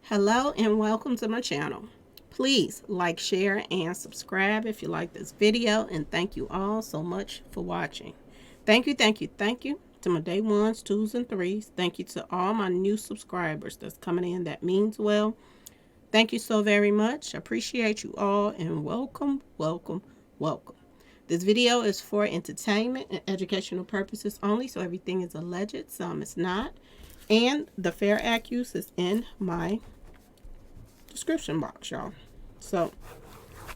Hello and welcome to my channel. Please like, share, and subscribe if you like this video, and thank you all so much for watching. Thank you to my day ones, twos, and threes. Thank you to all my new subscribers that's coming in. That means well. Thank you so very much. I appreciate you all, and welcome. This video is for entertainment and educational purposes only, so everything is alleged, some is not. And the fair accuse is in my description box, y'all. So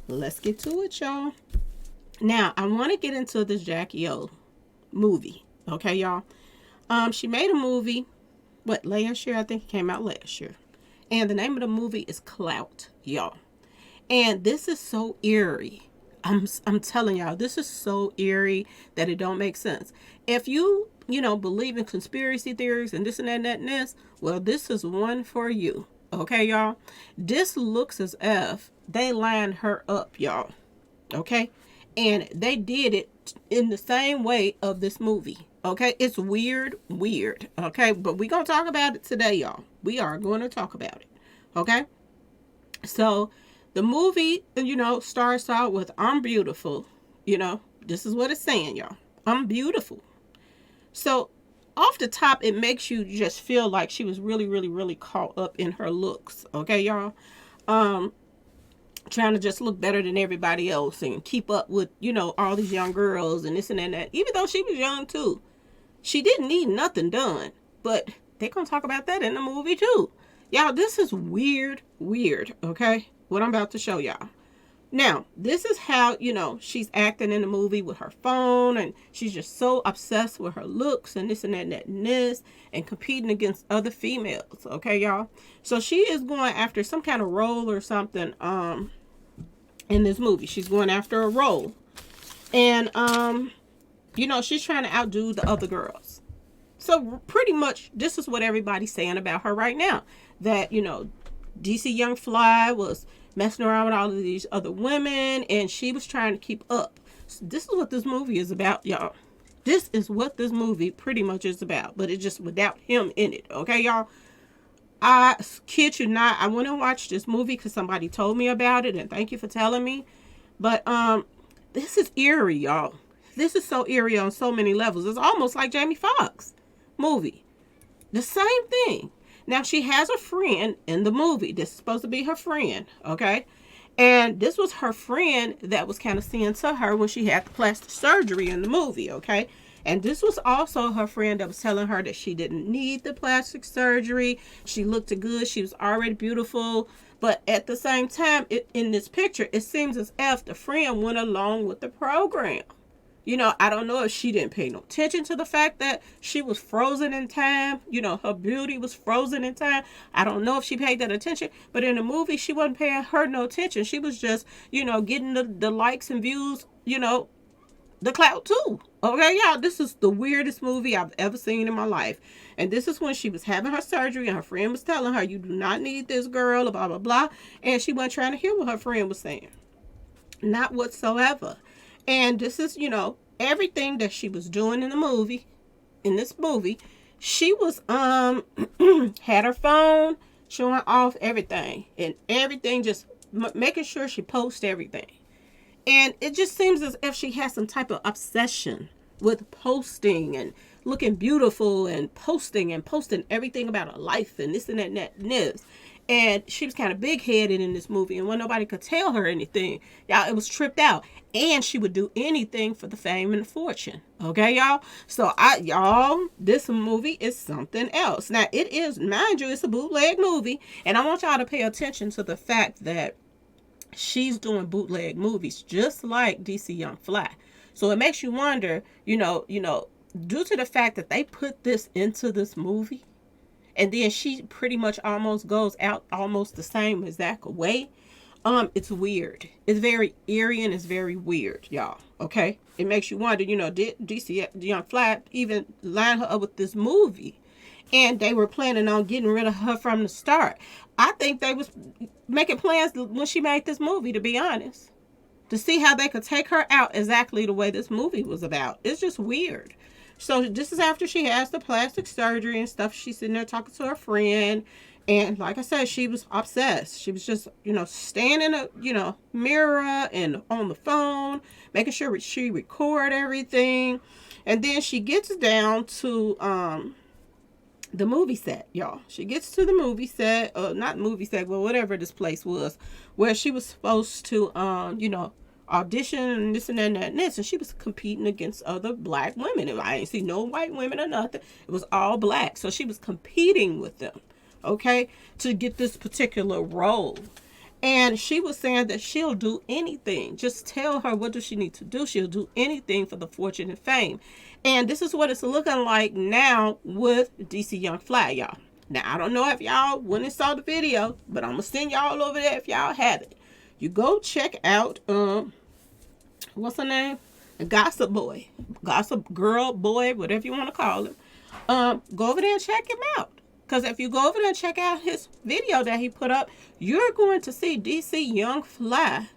let's get to it, y'all. Now I want to get into this Jacky Oh movie. Okay, y'all. She made a movie, last year? I think it came out last year. And the name of the movie is Clout, y'all. And this is so eerie. I'm telling y'all, this is so eerie that it don't make sense. If you believe in conspiracy theories and this and that and that and this, well, this is one for you. Okay, y'all. This looks as if they lined her up, y'all. Okay? And they did it in the same way of this movie. Okay? It's weird. Okay? But we're going to talk about it today, y'all. We are going to talk about it. Okay? So, the movie, starts out with, I'm beautiful. This is what it's saying, y'all. I'm beautiful. So, off the top, it makes you just feel like she was really caught up in her looks. Okay, y'all? Trying to just look better than everybody else and keep up with, all these young girls and this and that. Even though she was young, too. She didn't need nothing done. But they're going to talk about that in the movie, too. Y'all, this is weird, okay? What I'm about to show y'all. Now, this is how, she's acting in the movie with her phone, and she's just so obsessed with her looks and this and that and that and this, and competing against other females, okay, y'all? So she is going after some kind of role or something in this movie. She's going after a role. And, she's trying to outdo the other girls. So pretty much this is what everybody's saying about her right now. That, DC Young Fly was messing around with all of these other women, and she was trying to keep up. So this is what this movie is about, y'all. This is what this movie pretty much is about, but it's just without him in it, okay, y'all? I kid you not, I went and watched this movie because somebody told me about it, and thank you for telling me. But this is eerie, y'all. This is so eerie on so many levels. It's almost like Jamie Foxx movie. The same thing. Now, she has a friend in the movie. This is supposed to be her friend, okay? And this was her friend that was kind of seeing to her when she had the plastic surgery in the movie, okay? And this was also her friend that was telling her that she didn't need the plastic surgery. She looked good. She was already beautiful. But at the same time, in this picture, it seems as if the friend went along with the program. I don't know if she didn't pay no attention to the fact that she was frozen in time. Her beauty was frozen in time. I don't know if she paid that attention. But in the movie, she wasn't paying her no attention. She was just, getting the likes and views, the clout too. Okay, y'all, this is the weirdest movie I've ever seen in my life. And this is when she was having her surgery and her friend was telling her, you do not need this girl, blah, blah, blah. And she wasn't trying to hear what her friend was saying. Not whatsoever. And this is, everything that she was doing in this movie, she was, had her phone showing off everything. And everything, just making sure she posts everything. And it just seems as if she has some type of obsession with posting and looking beautiful and posting everything about her life and this and that and that and this. And she was kind of big-headed in this movie, and when nobody could tell her anything, y'all, it was tripped out. And she would do anything for the fame and the fortune. Okay, y'all? So, this movie is something else. Now, it is, mind you, it's a bootleg movie, and I want y'all to pay attention to the fact that she's doing bootleg movies just like DC Young Fly. So, it makes you wonder, due to the fact that they put this into this movie, and then she pretty much almost goes out almost the same exact way. It's weird. It's very eerie and it's very weird, y'all. Okay? It makes you wonder, did DC Young Fly even line her up with this movie? And they were planning on getting rid of her from the start. I think they was making plans when she made this movie, to be honest, to see how they could take her out exactly the way this movie was about. It's just weird. So this is after she has the plastic surgery and stuff. She's sitting there talking to her friend. And like I said, she was obsessed. She was just, standing in a, mirror and on the phone, making sure she record everything. And then she gets down to the movie set, y'all. She gets to the movie set, not movie set, but whatever this place was, where she was supposed to, audition and this and that and that and this. And she was competing against other black women. And I ain't see no white women or nothing. It was all black. So she was competing with them, okay, to get this particular role. And she was saying that she'll do anything. Just tell her what does she need to do. She'll do anything for the fortune and fame. And this is what it's looking like now with DC Young Fly, y'all. Now, I don't know if y'all went and saw the video, but I'm going to send y'all over there if y'all have it. You go check out, what's her name? The Gossip Boy. Gossip Girl Boy, whatever you want to call him. Go over there and check him out. Because if you go over there and check out his video that he put up, you're going to see DC Young Fly,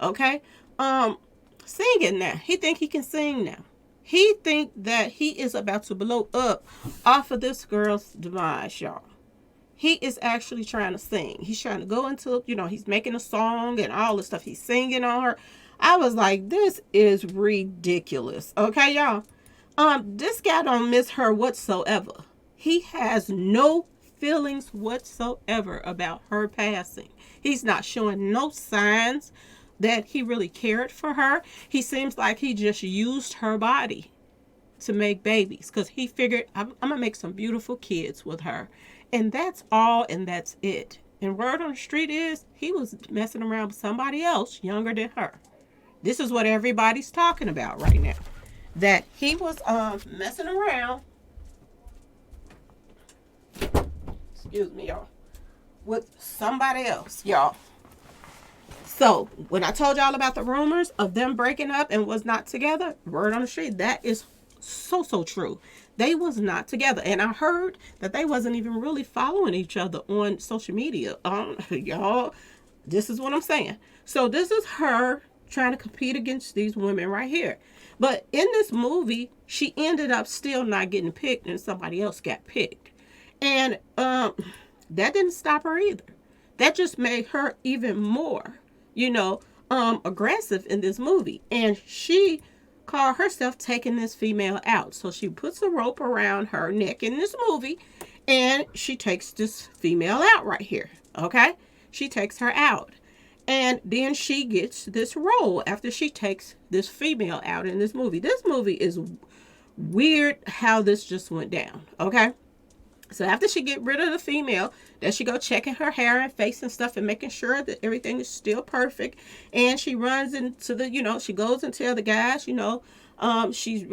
okay, singing now. He think he can sing now. He think that he is about to blow up off of this girl's demise, y'all. He is actually trying to sing. He's trying to go into, he's making a song and all the stuff. He's singing on her. I was like, this is ridiculous. Okay, y'all. This guy don't miss her whatsoever. He has no feelings whatsoever about her passing. He's not showing no signs that he really cared for her. He seems like he just used her body to make babies because he figured, I'm going to make some beautiful kids with her. And that's all, and that's it. And word on the street is he was messing around with somebody else younger than her. This is what everybody's talking about right now. That he was messing around, excuse me, y'all, with somebody else, y'all. So, when I told y'all about the rumors of them breaking up and was not together, word on the street, that is so true. They was not together. And I heard that they wasn't even really following each other on social media. Y'all, this is what I'm saying. So, this is her trying to compete against these women right here. But in this movie, she ended up still not getting picked and somebody else got picked. And that didn't stop her either. That just made her even more, aggressive in this movie. And she called herself taking this female out. So she puts a rope around her neck in this movie and she takes this female out right here. Okay? She takes her out. And then she gets this role after she takes this female out in this movie. This movie is weird how this just went down. Okay? So after she get rid of the female, then she go checking her hair and face and stuff and making sure that everything is still perfect. And she runs into the, she goes and tell the guys, she's,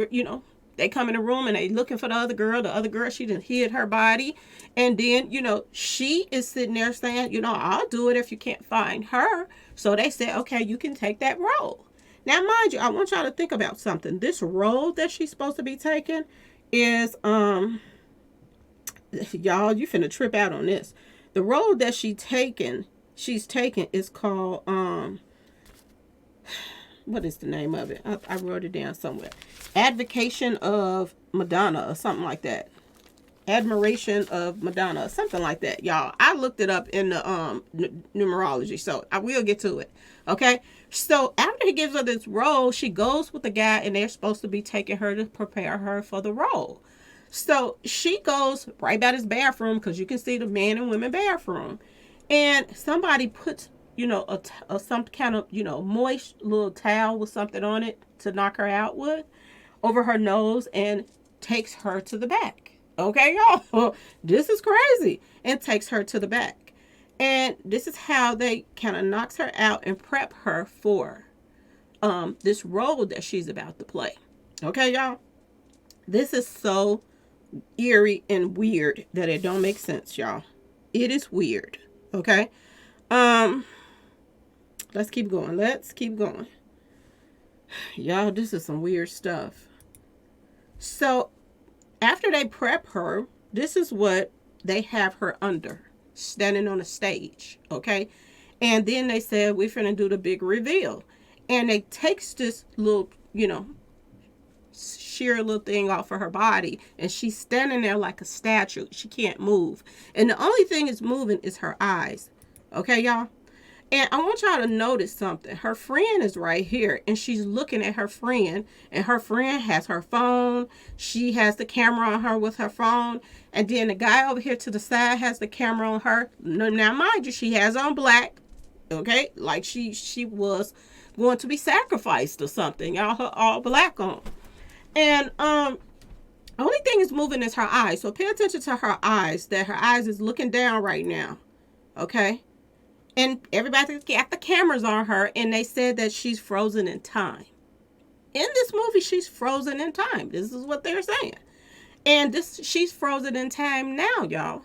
they come in the room and they looking for the other girl. The other girl, she done hid her body. And then, she is sitting there saying, I'll do it if you can't find her. So they said, okay, you can take that role. Now, mind you, I want y'all to think about something. This role that she's supposed to be taking is, y'all, you finna trip out on this. The role that she's taking is called, what is the name of it? I wrote it down somewhere. Advocation of Madonna or something like that. Admiration of Madonna, something like that, y'all. I looked it up in the numerology, so I will get to it. Okay, so after he gives her this role, she goes with the guy, and they're supposed to be taking her to prepare her for the role. So she goes right by this bathroom because you can see the man and women bathroom, and somebody puts some kind of moist little towel with something on it to knock her out with over her nose and takes her to the back. Okay, y'all, this is crazy. And takes her to the back. And this is how they kind of knocks her out and prep her for this role that she's about to play. Okay, y'all, this is so eerie and weird that it don't make sense, y'all. It is weird. Okay, let's keep going. Y'all, this is some weird stuff. So after they prep her, this is what they have her under, standing on a stage, okay? And then they said, we're finna do the big reveal. And they takes this little, sheer little thing off of her body, and she's standing there like a statue. She can't move, and the only thing is moving is her eyes. Okay, y'all. And I want y'all to notice something. Her friend is right here, and she's looking at her friend, and her friend has her phone. She has the camera on her with her phone, and then the guy over here to the side has the camera on her. Now, mind you, she has on black, okay, like she was going to be sacrificed or something. Y'all, her all black on, and only thing is moving is her eyes. So pay attention to her eyes. That her eyes is looking down right now, okay. And everybody's got the cameras on her, and they said that she's frozen in time. In this movie, she's frozen in time. This is what they're saying. And she's frozen in time now, y'all.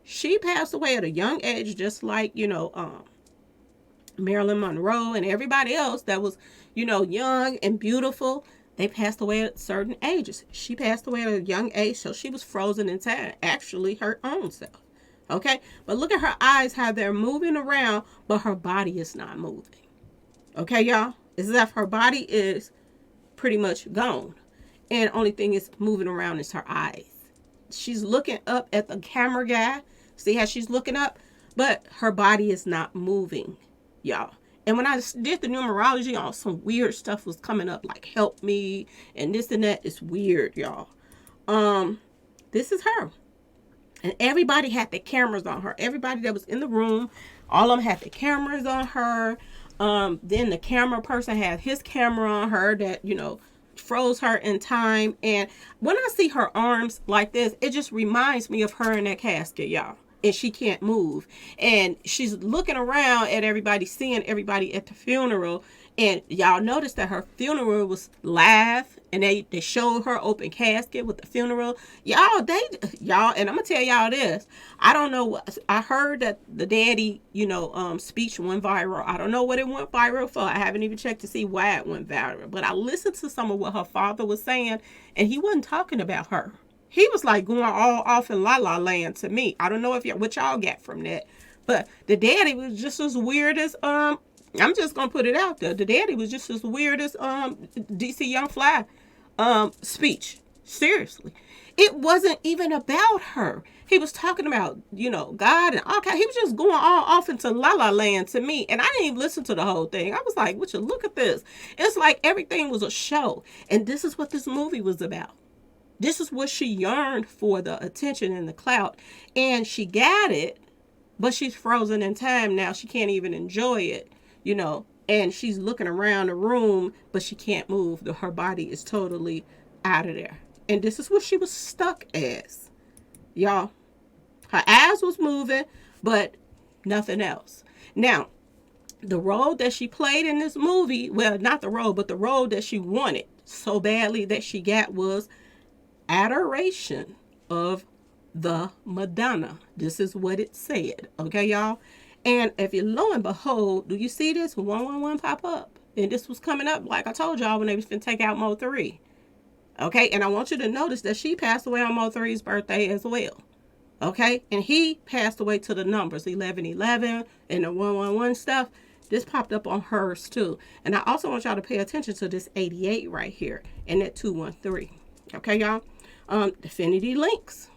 She passed away at a young age, just like, Marilyn Monroe and everybody else that was, young and beautiful. They passed away at certain ages. She passed away at a young age, so she was frozen in time. Actually, her own self. Okay, but look at her eyes, how they're moving around, but her body is not moving. Okay, y'all? It's as if her body is pretty much gone. And only thing is moving around is her eyes. She's looking up at the camera guy. See how she's looking up? But her body is not moving, y'all. And when I did the numerology, some weird stuff was coming up, like help me and this and that. It's weird, y'all. This is her. And everybody had their cameras on her. Everybody that was in the room, all of them had their cameras on her. Then the camera person had his camera on her that, froze her in time. And when I see her arms like this, it just reminds me of her in that casket, y'all. And she can't move. And she's looking around at everybody, seeing everybody at the funeral. And y'all noticed that her funeral was live. And they showed her open casket with the funeral. Y'all, and I'm going to tell y'all this. I don't know. I heard that the daddy, speech went viral. I don't know what it went viral for. I haven't even checked to see why it went viral. But I listened to some of what her father was saying. And he wasn't talking about her. He was like going all off in La La Land to me. I don't know what y'all got from that. But the daddy was just as weird as, I'm just gonna put it out there. The daddy was just as weird as DC Young Fly speech. Seriously. It wasn't even about her. He was talking about, God and all kind. He was just going all off into La La Land to me. And I didn't even listen to the whole thing. I was like, would you look at this? It's like everything was a show. And this is what this movie was about. This is what she yearned for, the attention and the clout. And she got it, but she's frozen in time now. She can't even enjoy it. And she's looking around the room, but she can't move. Her body is totally out of there. And this is what she was stuck as. Y'all, her eyes was moving, but nothing else. Now, the role that she played in this movie, well, not the role, but the role that she wanted so badly that she got was adoration of the Madonna. This is what it said. Okay, y'all? And if you lo and behold, do you see this 111 pop up? And this was coming up, like I told y'all, when they was finna take out Mo 3. Okay, and I want you to notice that she passed away on Mo 3's birthday as well. Okay, and he passed away to the numbers 1111 and the 111 stuff. This popped up on hers too. And I also want y'all to pay attention to this 88 right here and that 213. Okay, y'all? Affinity links.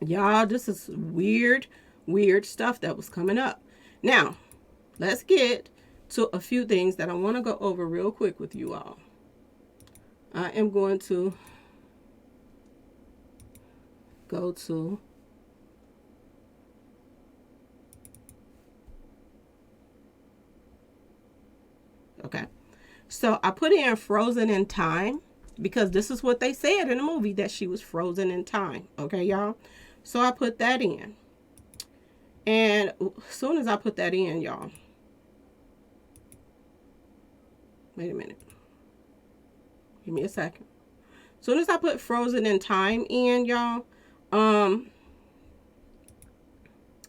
Y'all, this is weird stuff that was coming up. Now, let's get to a few things that I want to go over real quick with you all. I am going to go to okay. So I put in frozen in time because this is what they said in the movie, that she was frozen in time. Okay, y'all? So I put that in. And as soon as I put that in, y'all. Wait a minute. Give me a second. As soon as I put frozen in time in, y'all,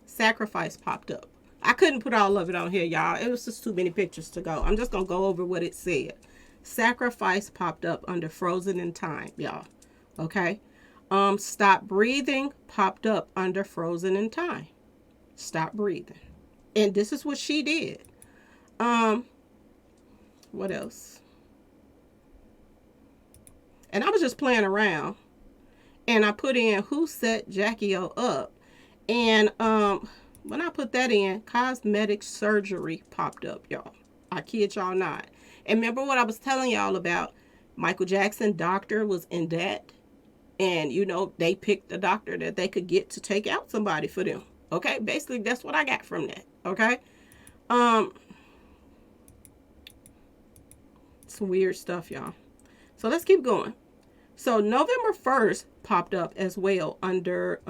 sacrifice popped up. I couldn't put all of it on here, y'all. It was just too many pictures to go. I'm just going to go over what it said. Sacrifice popped up under frozen in time, y'all. Okay? Stop breathing popped up under frozen in time. Stop breathing. And this is what she did. What else? And I was just playing around. And I put in who set Jacky O up. And when I put that in, cosmetic surgery popped up, y'all. I kid y'all not. And remember what I was telling y'all about? Michael Jackson doctor was in debt. And, you know, they picked a doctor that they could get to take out somebody for them. Okay? Basically, that's what I got from that. Okay? Some weird stuff, y'all. So let's keep going. So November 1st popped up as well under,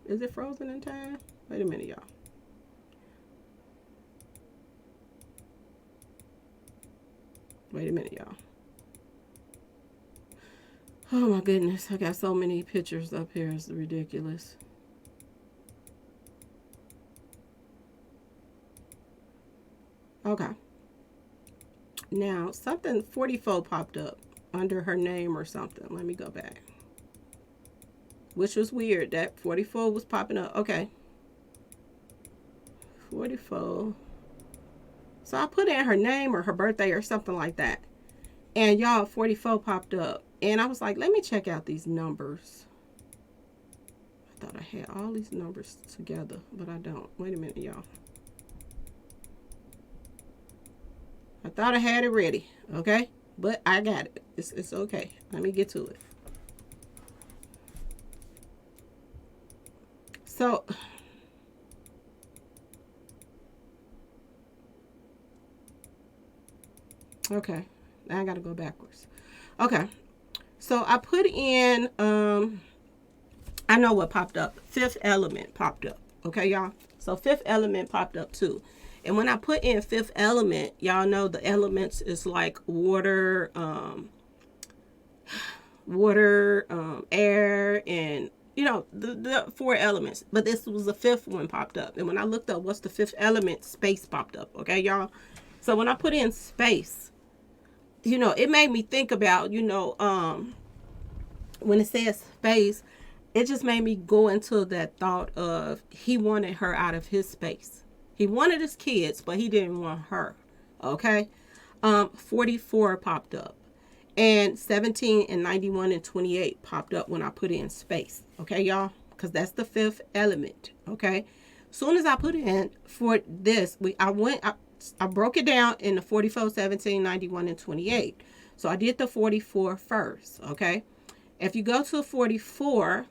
is it Frozen in Time? Wait a minute, y'all. Wait a minute, y'all. Oh my goodness, I got so many pictures up here. It's ridiculous. Okay. Now, something 44 popped up under her name or something. Let me go back. Which was weird. That 44 was popping up. Okay. 44. So I put in her name or her birthday or something like that. And y'all, 44 popped up. And I was like, let me check out these numbers. I thought I had all these numbers together, but I don't. Wait a minute, y'all. I thought I had it ready, okay? But I got it. It's okay. Let me get to it. So, okay. Now I got to go backwards. Okay. So I put in, I know what popped up. Fifth Element popped up. Okay, y'all? So Fifth Element popped up too. And when I put in Fifth Element, y'all know the elements is like water, air, and, you know, the four elements. But this was the fifth one popped up. And when I looked up what's the fifth element, space popped up. Okay, y'all? So when I put in space, you know, it made me think about, you know, when it says space, it just made me go into that thought of he wanted her out of his space. He wanted his kids, but he didn't want her. Okay. 44 popped up. And 17 and 91 and 28 popped up when I put in space. Okay, y'all? Because that's the fifth element. Okay. Soon as I put in for this, I broke it down into 44, 17, 91, and 28. So I did the 44 first. Okay. If you go to 44,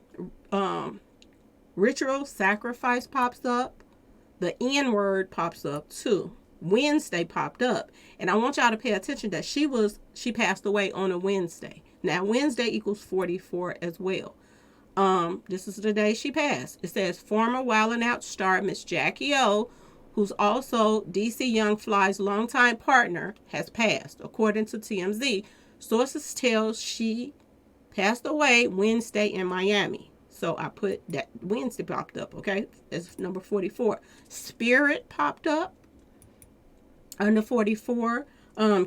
ritual sacrifice pops up. The N word pops up too. Wednesday popped up. And I want y'all to pay attention that she passed away on a Wednesday. Now Wednesday equals 44 as well. This is the day she passed. It says former Wildin' Out star Miss Jacky O, who's also DC Young Fly's longtime partner, has passed. According to TMZ, sources tell she passed away Wednesday in Miami. So I put that Wednesday popped up, okay? That's number 44. Spirit popped up under 44.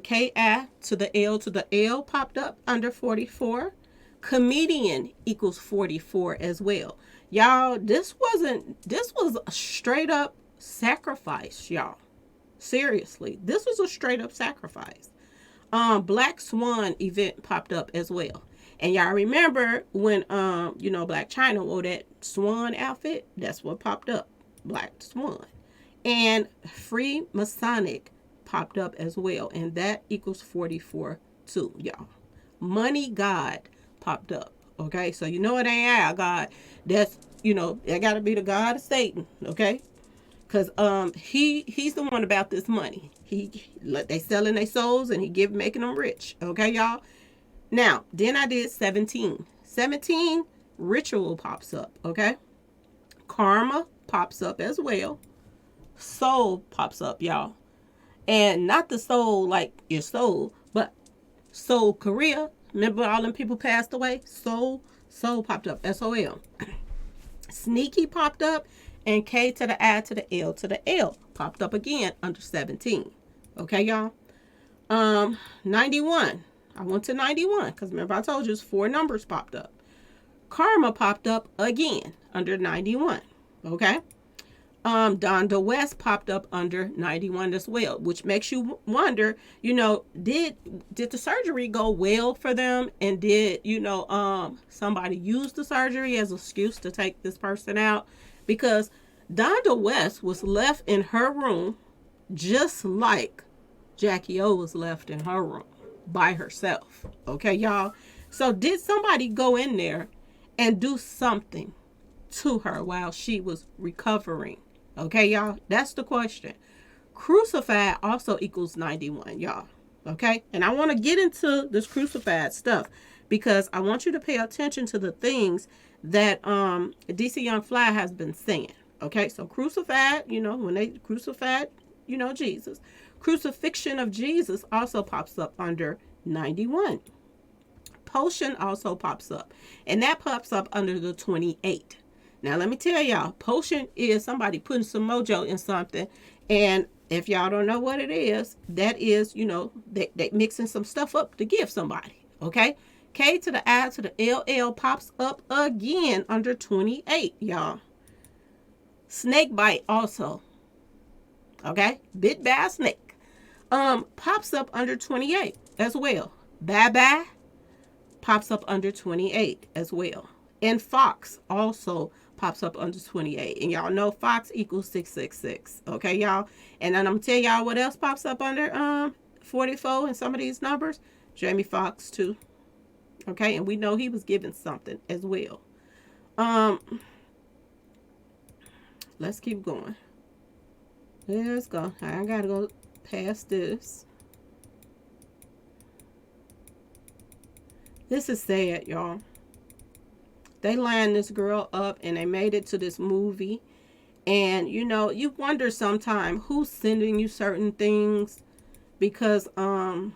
K-I to the L to the L popped up under 44. Comedian equals 44 as well. Y'all, this was a straight up sacrifice, y'all. Seriously, this was a straight up sacrifice. Black Swan event popped up as well. And y'all remember when, you know, Black China wore that swan outfit? That's what popped up. Black Swan. And Free Masonic popped up as well. And that equals 44 too, y'all. Money God popped up. Okay? So you know it ain't our God. That's, you know, it got to be the God of Satan. Okay? Because he's the one about this money. They selling their souls and he making them rich. Okay, y'all? Now, then I did 17. 17, ritual pops up, okay? Karma pops up as well. Soul pops up, y'all. And not the soul like your soul, but Soul Korea. Remember all them people passed away? Soul popped up, S-O-L. Sneaky popped up, and K to the I to the L to the L popped up again under 17. Okay, y'all? 91. I went to 91 because remember I told you it's 4 numbers popped up. Karma popped up again under 91. Okay. Donda West popped up under 91 as well, which makes you wonder, did the surgery go well for them, and did somebody use the surgery as an excuse to take this person out? Because Donda West was left in her room just like Jacky O was left in her room by herself. Okay, y'all. So did somebody go in there and do something to her while she was recovering? Okay, y'all. That's the question. Crucified also equals 91, y'all. Okay? And I want to get into this crucified stuff because I want you to pay attention to the things that DC Young Fly has been saying. Okay? So crucified, when they crucified, Jesus. Crucifixion of Jesus also pops up under 91. Potion also pops up. And that pops up under the 28. Now, let me tell y'all, potion is somebody putting some mojo in something. And if y'all don't know what it is, that is, they mixing some stuff up to give somebody. Okay? K to the I to the LL pops up again under 28, y'all. Snake bite also. Okay? Bit by a snake. Pops up under 28 as well. Bye-bye pops up under 28 as well. And Fox also pops up under 28. And y'all know Fox equals 666. Okay, y'all? And then I'm going to tell y'all what else pops up under 44 in some of these numbers. Jamie Foxx too. Okay, and we know he was given something as well. Let's keep going. Let's go. I gotta go past this. This is sad, y'all. They lined this girl up and they made it to this movie. And, you wonder sometimes who's sending you certain things. Because, okay,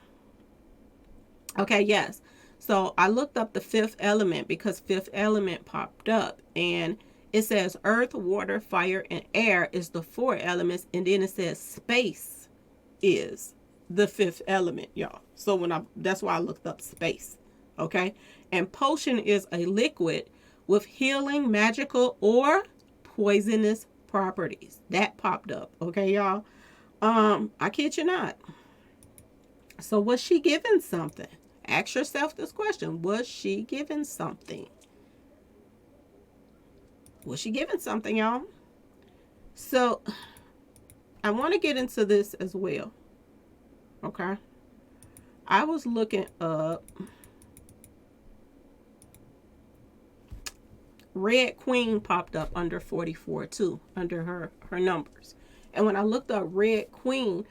yes. So I looked up the Fifth Element because Fifth Element popped up. And it says earth, water, fire, and air is the 4 elements. And then it says space is the 5th element, y'all. So that's why I looked up space. Okay. And potion is a liquid with healing, magical, or poisonous properties. That popped up. Okay, y'all. I kid you not. So was she given something? Ask yourself this question. Was she given something? Was she given something, y'all? So I want to get into this as well. Okay. I was looking up Red Queen popped up under 44 too, under her numbers. And when I looked up Red Queen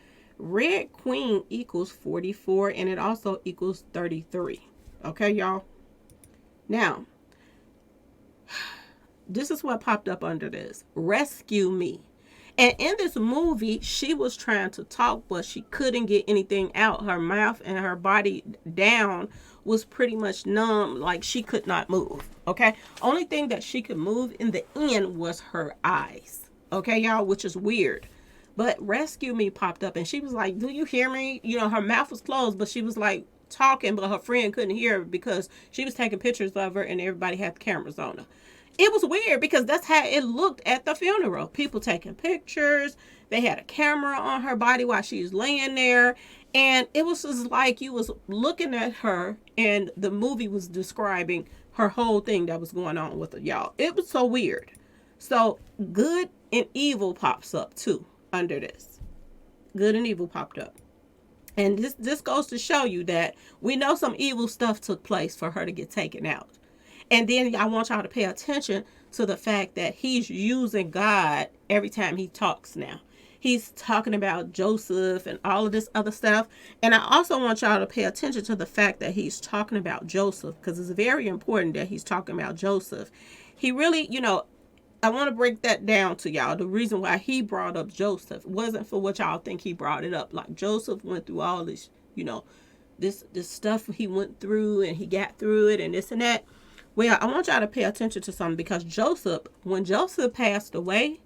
equals 44 and it also equals 33. Okay, y'all? Now, this is what popped up under this. Rescue me. And in this movie, she was trying to talk, but she couldn't get anything out. Her mouth and her body down was pretty much numb, like she could not move. Okay? Only thing that she could move in the end was her eyes. Okay, y'all? Which is weird. But Rescue Me popped up and she was like, do you hear me? Her mouth was closed, but she was like talking, but her friend couldn't hear her because she was taking pictures of her and everybody had cameras on her. It was weird because that's how it looked at the funeral. People taking pictures. They had a camera on her body while she was laying there. And it was just like you was looking at her and the movie was describing her whole thing that was going on with her, y'all. It was so weird. So good and evil pops up too under this. Good and evil popped up. And this goes to show you that we know some evil stuff took place for her to get taken out. And then I want y'all to pay attention to the fact that he's using God every time he talks now. He's talking about Joseph and all of this other stuff. And I also want y'all to pay attention to the fact that he's talking about Joseph because it's very important that he's talking about Joseph. He really, I want to break that down to y'all. The reason why he brought up Joseph wasn't for what y'all think he brought it up. Like Joseph went through all this, this stuff he went through and he got through it and this and that. Well, I want y'all to pay attention to something because when Joseph passed away,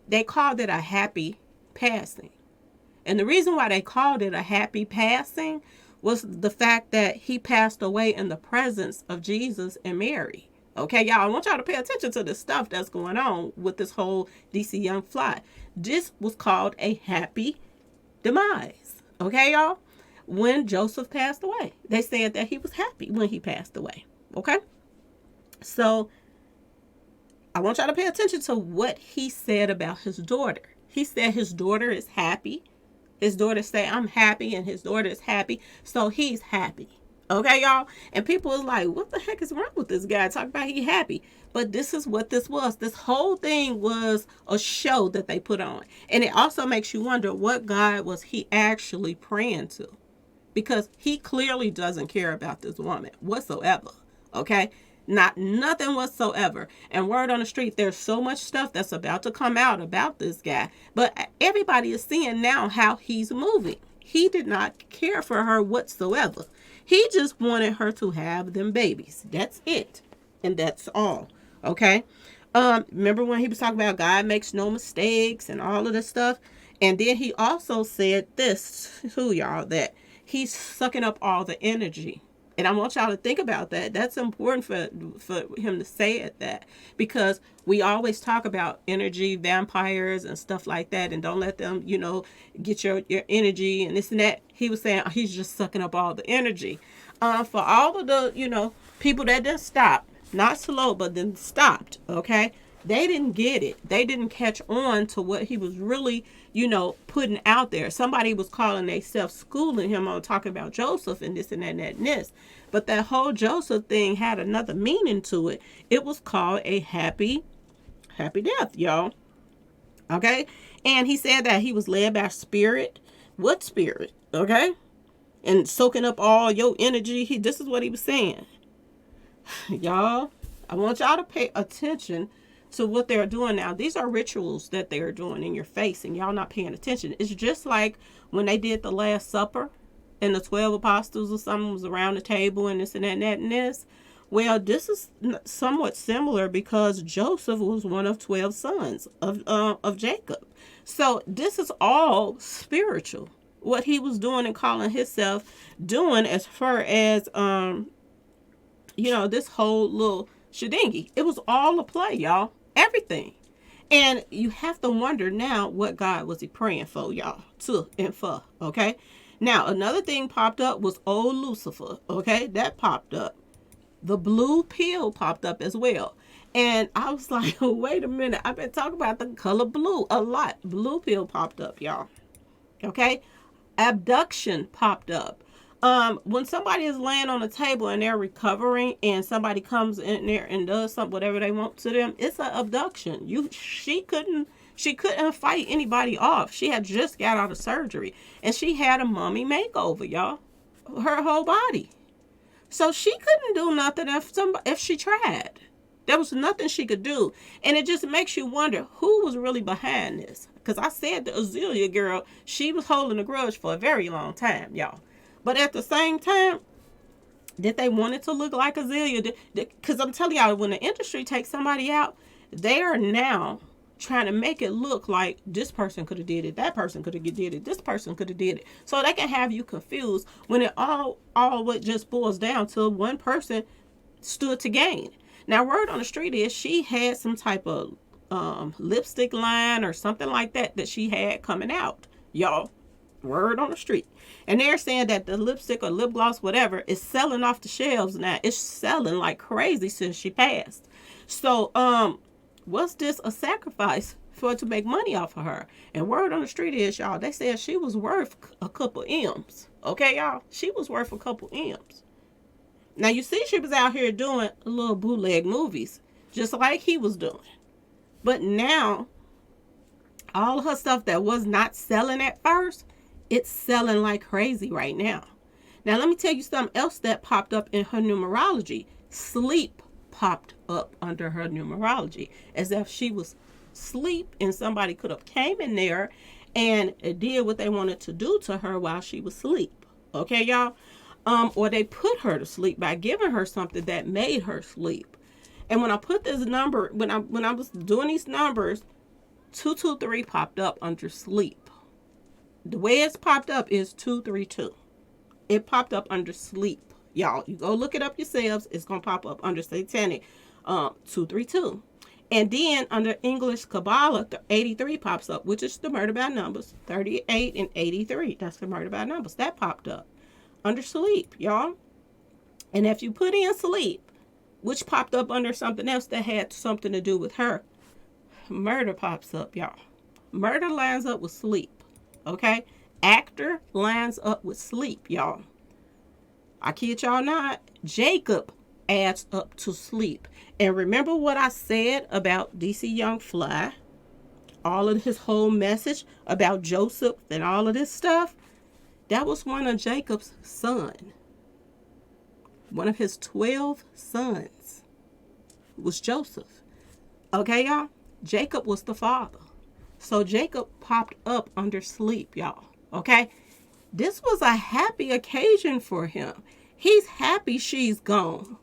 they called it a happy passing. And the reason why they called it a happy passing was the fact that he passed away in the presence of Jesus and Mary. Okay, y'all, I want y'all to pay attention to the stuff that's going on with this whole DC Young Fly. This was called a happy demise. Okay, y'all? When Joseph passed away, they said that he was happy when he passed away. Okay? So, I want y'all to pay attention to what he said about his daughter. He said his daughter is happy. His daughter say, I'm happy, and his daughter is happy. So, he's happy. Okay, y'all? And people is like, what the heck is wrong with this guy? Talk about he happy. But this is what this was. This whole thing was a show that they put on. And it also makes you wonder what God was he actually praying to. Because he clearly doesn't care about this woman whatsoever. Okay? Not nothing whatsoever. And word on the street, there's so much stuff that's about to come out about this guy. But everybody is seeing now how he's moving. He did not care for her whatsoever. He just wanted her to have them babies. That's it. And that's all. Okay? Remember when he was talking about God makes no mistakes and all of this stuff? And then he also said this to y'all, that he's sucking up all the energy. And I want y'all to think about that. That's important for him to say it, that, because we always talk about energy vampires and stuff like that, and don't let them, get your energy and this and that. He was saying he's just sucking up all the energy. For all of the, people that didn't stop, not slow, but then stopped, okay? They didn't get it. They didn't catch on to what he was really, putting out there. Somebody was calling themselves schooling him on talking about Joseph and this and that and that and this. But that whole Joseph thing had another meaning to it. It was called a happy death, y'all. Okay? And he said that he was led by spirit. What spirit? Okay? And soaking up all your energy. This is what he was saying. Y'all, I want y'all to pay attention to what they're doing now. These are rituals that they're doing in your face, and y'all not paying attention. It's just like when they did the Last Supper and the 12 apostles or something was around the table and this and that and that and this. Well, this is somewhat similar because Joseph was one of 12 sons of Jacob. So this is all spiritual. What he was doing and calling himself doing as far as this whole little shedingy. It was all a play, y'all. Everything. And you have to wonder now, what God was he praying for, y'all? Okay? Now, another thing popped up was old Lucifer. Okay? That popped up. The blue pill popped up as well. And I was like, wait a minute. I've been talking about the color blue a lot. Blue pill popped up, y'all. Okay? Abduction popped up. When somebody is laying on a table and they're recovering and somebody comes in there and does something, whatever they want to them, it's an abduction. She couldn't fight anybody off. She had just got out of surgery and she had a mummy makeover, y'all. Her whole body. So she couldn't do nothing if she tried. There was nothing she could do. And it just makes you wonder who was really behind this. Because I said the Azealia girl, she was holding a grudge for a very long time, y'all. But at the same time, did they want it to look like Azealia? Because I'm telling y'all, when the industry takes somebody out, they are now trying to make it look like this person could have did it, that person could have did it, this person could have did it. So they can have you confused when it all what just boils down to one person stood to gain. Now, word on the street is she had some type of lipstick line or something like that she had coming out, y'all. Word on the street. And they're saying that the lipstick or lip gloss, whatever, is selling off the shelves now. It's selling like crazy since she passed. So, was this a sacrifice for it to make money off of her? And word on the street is, y'all, they said she was worth a couple M's. Okay, y'all? She was worth a couple M's. Now, you see, she was out here doing little bootleg movies, just like he was doing. But now, all of her stuff that was not selling at first, it's selling like crazy right now. Now, let me tell you something else that popped up in her numerology. Sleep popped up under her numerology, as if she was asleep and somebody could have came in there and did what they wanted to do to her while she was asleep. Okay, y'all? Or they put her to sleep by giving her something that made her sleep. And when I put this number, when I was doing these numbers, 223 popped up under sleep. The way it's popped up is 232. It popped up under sleep. Y'all, you go look it up yourselves. It's going to pop up under satanic 232. And then under English Kabbalah, the 83 pops up, which is the murder by numbers. 38 and 83, that's the murder by numbers. That popped up under sleep, y'all. And if you put in sleep, which popped up under something else that had something to do with her, murder pops up, y'all. Murder lines up with sleep, okay? Actor lines up with sleep, y'all. I kid y'all not. Jacob adds up to sleep. And remember what I said about DC Young Fly? All of his whole message about Joseph and all of this stuff? That was one of Jacob's sons. One of his 12 sons was Joseph. Okay, y'all? Jacob was the father. So Jacob popped up under sleep, y'all. Okay? This was a happy occasion for him. He's happy she's gone.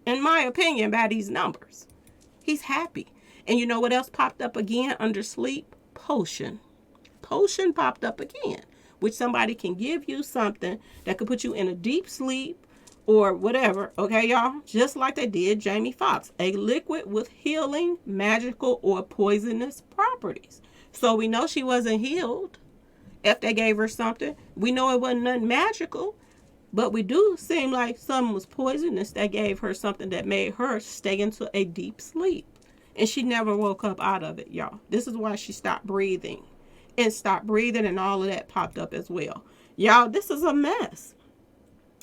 In my opinion, by these numbers. He's happy. And you know what else popped up again under sleep? Potion. Potion popped up again. Which somebody can give you something that could put you in a deep sleep or whatever. Okay, y'all? Just like they did Jamie Foxx. A liquid with healing, magical, or poisonous properties. So we know she wasn't healed if they gave her something. We know it wasn't nothing magical. But we do seem like something was poisonous that gave her something that made her stay into a deep sleep. And she never woke up out of it, y'all. This is why she stopped breathing. And stopped breathing and all of that popped up as well. Y'all, this is a mess.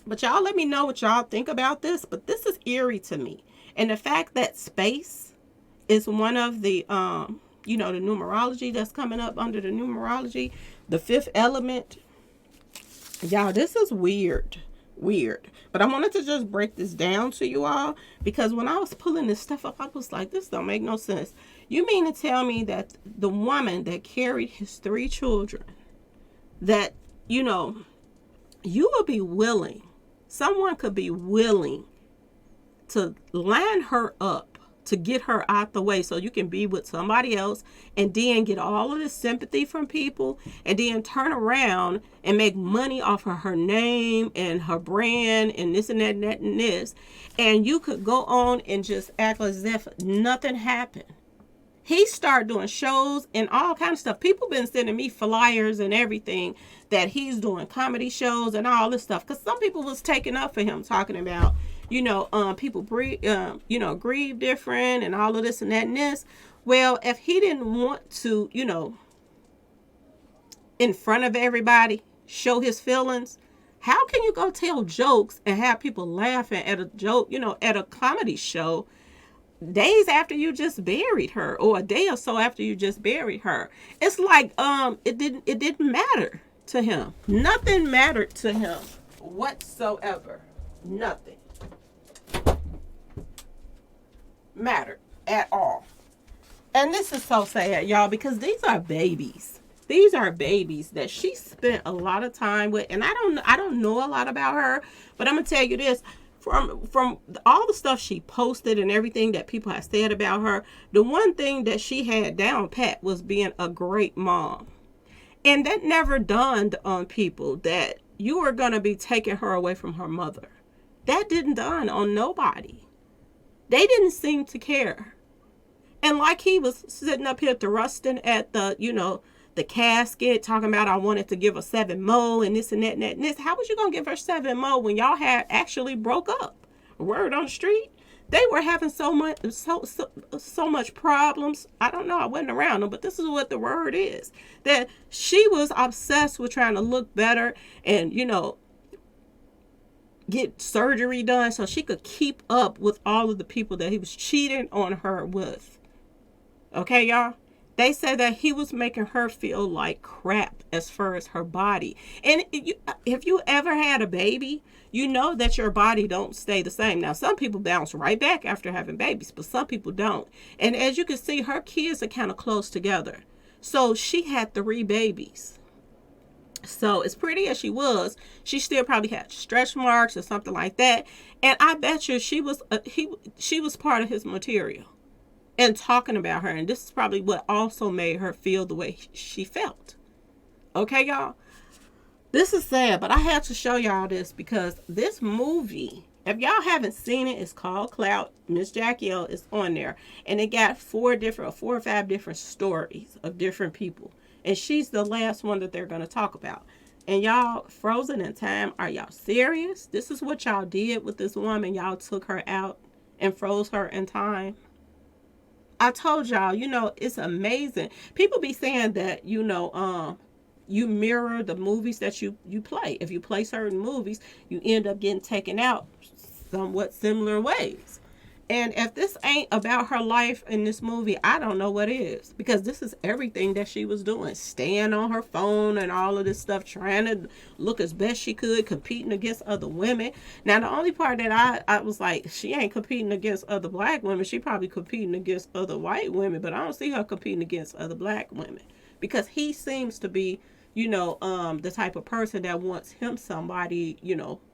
But y'all let me know what y'all think about this. But this is eerie to me. And the fact that space is one of the, the numerology that's coming up under the numerology. The fifth element. Y'all, this is weird. But I wanted to just break this down to you all. Because when I was pulling this stuff up, I was like, this don't make no sense. You mean to tell me that the woman that carried his 3 children, that, you would be willing, someone could be willing to line her up to get her out the way so you can be with somebody else and then get all of this sympathy from people and then turn around and make money off of her name and her brand and this and that and that and this. And you could go on and just act as if nothing happened. He started doing shows and all kinds of stuff. People been sending me flyers and everything that he's doing comedy shows and all this stuff. Because some people was taking up for him talking about, people grieve different and all of this and that and this. Well, if he didn't want to, in front of everybody, show his feelings, how can you go tell jokes and have people laughing at a joke, at a comedy show days after you just buried her or a day or so after you just buried her? It's like, it didn't matter to him. Nothing mattered to him whatsoever. Nothing mattered at all. And this is so sad, y'all, because these are babies. These are babies that she spent a lot of time with. And I don't know a lot about her, but I'm gonna tell you this. From all the stuff she posted and everything that people have said about her, the one thing that she had down pat was being a great mom. And that never dawned on people that you are going to be taking her away from her mother. That didn't dawn on nobody. They didn't seem to care. And like he was sitting up here thrusting at the casket, talking about I wanted to give her 7 more and this and that and that and this. How was you going to give her 7 more when y'all had actually broke up? Word on the street. They were having so much problems. I don't know. I wasn't around them, but this is what the word is. That she was obsessed with trying to look better and, get surgery done so she could keep up with all of the people that he was cheating on her with. Okay, y'all? They said that he was making her feel like crap as far as her body. And if you ever had a baby, you know that your body don't stay the same. Now, some people bounce right back after having babies, but some people don't. And as you can see, her kids are kind of close together. So she had 3 babies. So as pretty as she was, she still probably had stretch marks or something like that. And I bet you she was part of his material. And talking about her. And this is probably what also made her feel the way she felt. Okay, y'all? This is sad, but I had to show y'all this because this movie If y'all haven't seen it, it's called Clout. Miss Jacky Oh is on there. And it got four or five different stories of different people. And she's the last one that they're going to talk about. And y'all, frozen in time, are y'all serious? This is what y'all did with this woman. Y'all took her out and froze her in time. I told y'all, it's amazing. People be saying that, you mirror the movies that you play. If you play certain movies, you end up getting taken out somewhat similar ways. And if this ain't about her life in this movie, I don't know what is. Because this is everything that she was doing. Staying on her phone and all of this stuff. Trying to look as best she could. Competing against other women. Now, the only part that I was like, she ain't competing against other black women. She probably competing against other white women. But I don't see her competing against other black women. Because he seems to be, the type of person that wants him somebody,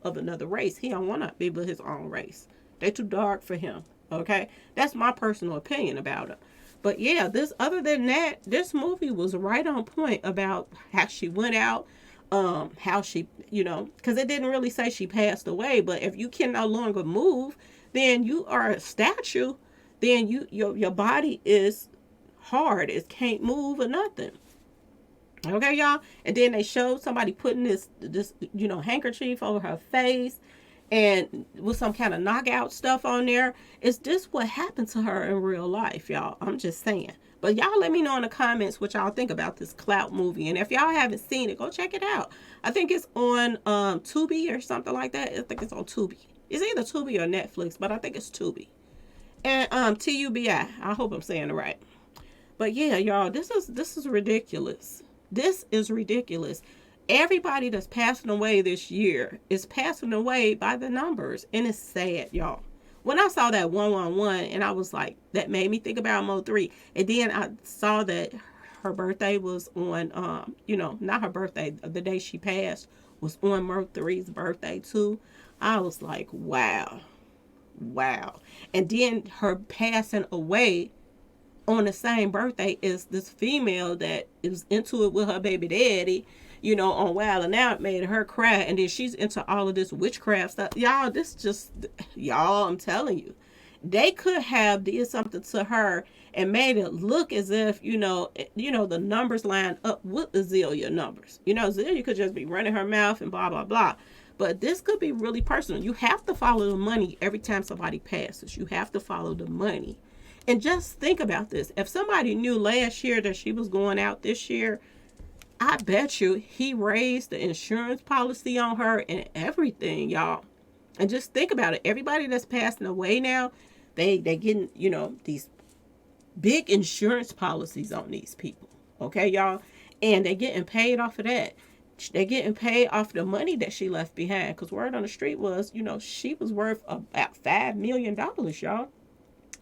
of another race. He don't want to be with his own race. They're too dark for him. Okay, that's my personal opinion about it. But yeah, other than that, this movie was right on point about how she went out, how she, because it didn't really say she passed away. But if you can no longer move, then you are a statue. Then your body is hard. It can't move or nothing. Okay, y'all. And then they showed somebody putting this handkerchief over her face and with some kind of knockout stuff on there. Is this what happened to her in real life, y'all? I'm just saying. But y'all let me know in the comments what y'all think about this Clout movie. And if y'all haven't seen it, go check it out. I think it's on Tubi or something like that. I think it's on Tubi. It's either Tubi or Netflix, but I think it's Tubi. And Tubi. I hope I'm saying it right. But yeah, y'all, this is ridiculous. This is ridiculous. Everybody that's passing away this year is passing away by the numbers. And it's sad, y'all. When I saw that 111, and I was like, that made me think about Mo 3. And then I saw that her birthday was on, not her birthday, the day she passed was on Mo 3's birthday too. I was like, wow. And then her passing away on the same birthday is this female that is into it with her baby daddy, on Wild and Out, made her cry. And then she's into all of this witchcraft stuff. Y'all, I'm telling you, they could have did something to her and made it look as if, the numbers line up with the Zelia numbers. Zelia could just be running her mouth and blah, blah, blah. But this could be really personal. You have to follow the money every time somebody passes. You have to follow the money. And just think about this. If somebody knew last year that she was going out this year, I bet you he raised the insurance policy on her and everything, y'all. And just think about it. Everybody that's passing away now, they getting, these big insurance policies on these people. Okay, y'all? And they getting paid off of that. They're getting paid off the money that she left behind. Because word on the street was, she was worth about $5 million, y'all.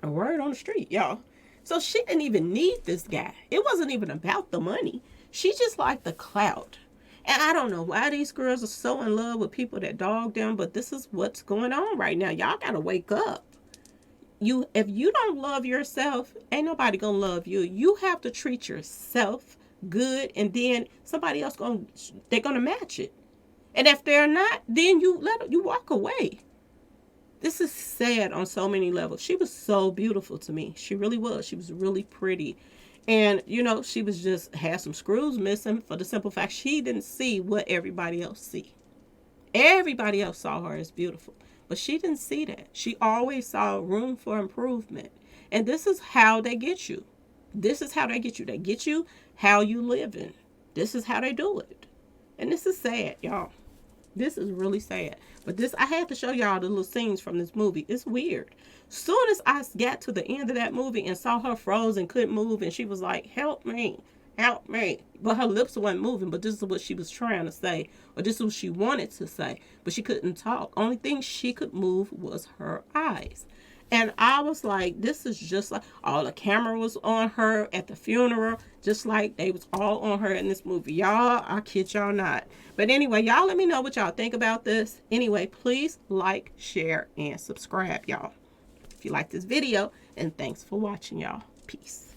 A word on the street, y'all. So she didn't even need this guy. It wasn't even about the money. She just liked the clout. And I don't know why these girls are so in love with people that dog them, but this is what's going on right now. Y'all gotta wake up. If you don't love yourself, ain't nobody gonna love you. You have to treat yourself good, and then somebody else they're gonna match it. And if they're not, then you walk away. This is sad on so many levels. She was so beautiful to me. She really was. She was really pretty. And, she was had some screws missing for the simple fact she didn't see what everybody else see. Everybody else saw her as beautiful. But she didn't see that. She always saw room for improvement. And this is how they get you. This is how they get you. They get you how you living. This is how they do it. And this is sad, y'all. This is really sad. But I had to show y'all the little scenes from this movie. It's weird. Soon as I got to the end of that movie and saw her froze and couldn't move, and she was like, help me. But her lips weren't moving, but this is what she was trying to say. Or this is what she wanted to say. But she couldn't talk. Only thing she could move was her eyes. And I was like, this is just like, all the camera was on her at the funeral, just like they was all on her in this movie. Y'all, I kid y'all not. But anyway, y'all let me know what y'all think about this. Anyway, please like, share, and subscribe, y'all, if you like this video. And thanks for watching, y'all. Peace.